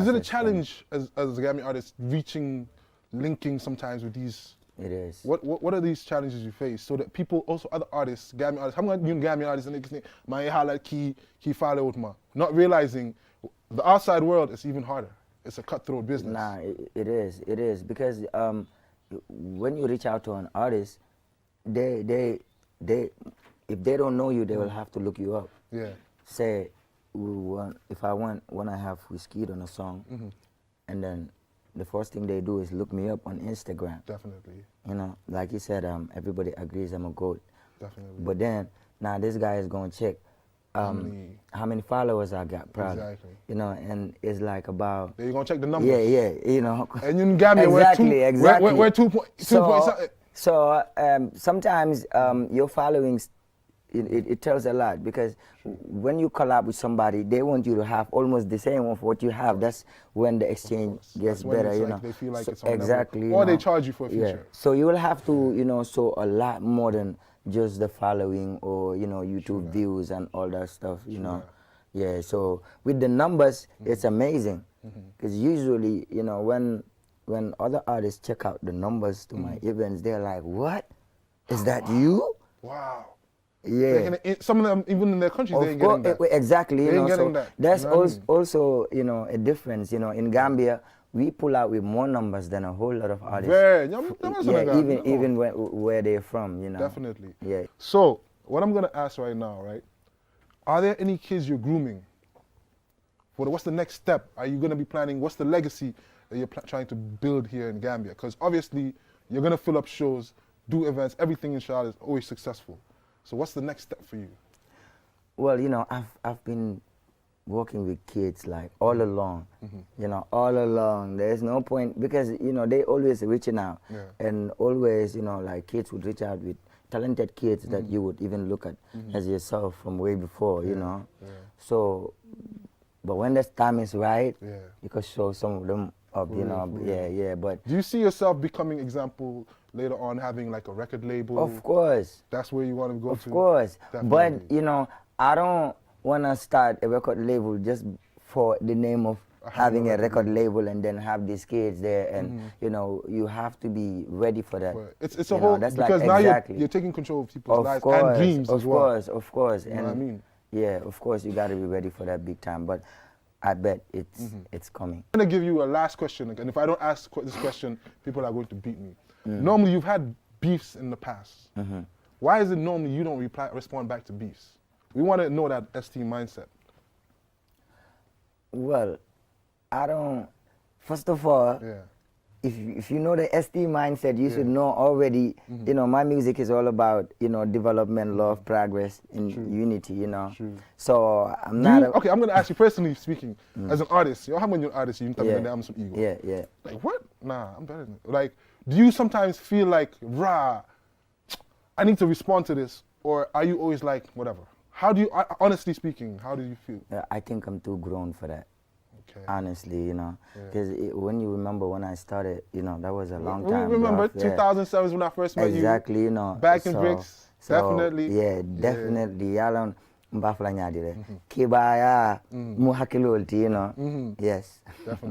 Is it a challenge as a Gambian artist linking sometimes with these? It is. What are these challenges you face so that people, also other artists, Gambian artists, how many Gambian artists and my highlight key follow with ma, not realizing the outside world is even harder. It's a cutthroat business. Nah, it is because when you reach out to an artist, they if they don't know you, they will have to look you up. Yeah. Say, if I want to have Whiskey on a song, and then the first thing they do is look me up on Instagram. Definitely. You know, like you said, everybody agrees I'm a GOAT. Definitely. But then, now this guy is going to check how many followers I got, probably. Exactly. You know, and it's like about... You're going to check the numbers. Yeah, you know. And you in Gambia, exactly. We're 2 point something. So sometimes your followings, it tells a lot, because when you collab with somebody, they want you to have almost the same of what you have. That's when the exchange gets better, you know. They feel like it's exactly. Or they charge you for a feature. Yeah. So you will have to, you know, show a lot more than just the following or, you know, YouTube views and all that stuff, you know. Yeah, so with the numbers, it's amazing. Because usually, you know, when other artists check out the numbers to my events, they're like, what? Is that you? Wow. Yeah. Some of them, even in their countries, they ain't getting that. Exactly. They ain't getting that. That's also, you know, a difference. You know, in Gambia, we pull out with more numbers than a whole lot of artists. Even where they're from, you know. Definitely. Yeah. So, what I'm going to ask right now, right? Are there any kids you're grooming? What's the next step? Are you going to be planning? What's the legacy that you're trying to build here in Gambia? Because obviously, you're going to fill up shows, do events, everything in Charlotte is always successful. So what's the next step for you? Well, you know, I've been working with kids like all along, you know, all along. There's no point, because, you know, they always reaching out and always, you know, like kids would reach out with talented kids that you would even look at as yourself from way before, you know. So, but when the time is right, you can show some of them up, you know, but... Do you see yourself becoming, example, later on having like a record label? Of course. That's where you want to go to? Of course. Definitely. But, you know, I don't want to start a record label just for the name of having a record label and then have these kids there, and, you know, you have to be ready for that. It's a whole, because now you're taking control of people's lives and dreams as well. Of course. You know what I mean? Yeah, of course, you got to be ready for that big time, but I bet it's coming. I'm going to give you a last question, and if I don't ask this question, people are going to beat me. Normally, you've had beefs in the past. Why is it normally you don't respond back to beefs? We want to know that ST mindset. Well, I don't. First of all, if you know the ST mindset, you should know already. You know, my music is all about, you know, development, love, progress, and unity. You know, so I'm not. Okay, I'm going to ask you personally speaking, as an artist. How many artists you tell me I'm some ego? Yeah. Like what? Nah, I'm better than it. Like, do you sometimes feel like, rah, I need to respond to this, or are you always like, whatever? How do you, honestly speaking, how do you feel? I think I'm too grown for that. Okay. Honestly, you know, because when you remember when I started, you know, that was a long time. Remember 2007 is when I first met you. Exactly, you know. Back in bricks, definitely. Yeah, definitely. Yalan mbafla nyadire. Kibaya muhakilolti, you know. Yes. Definitely.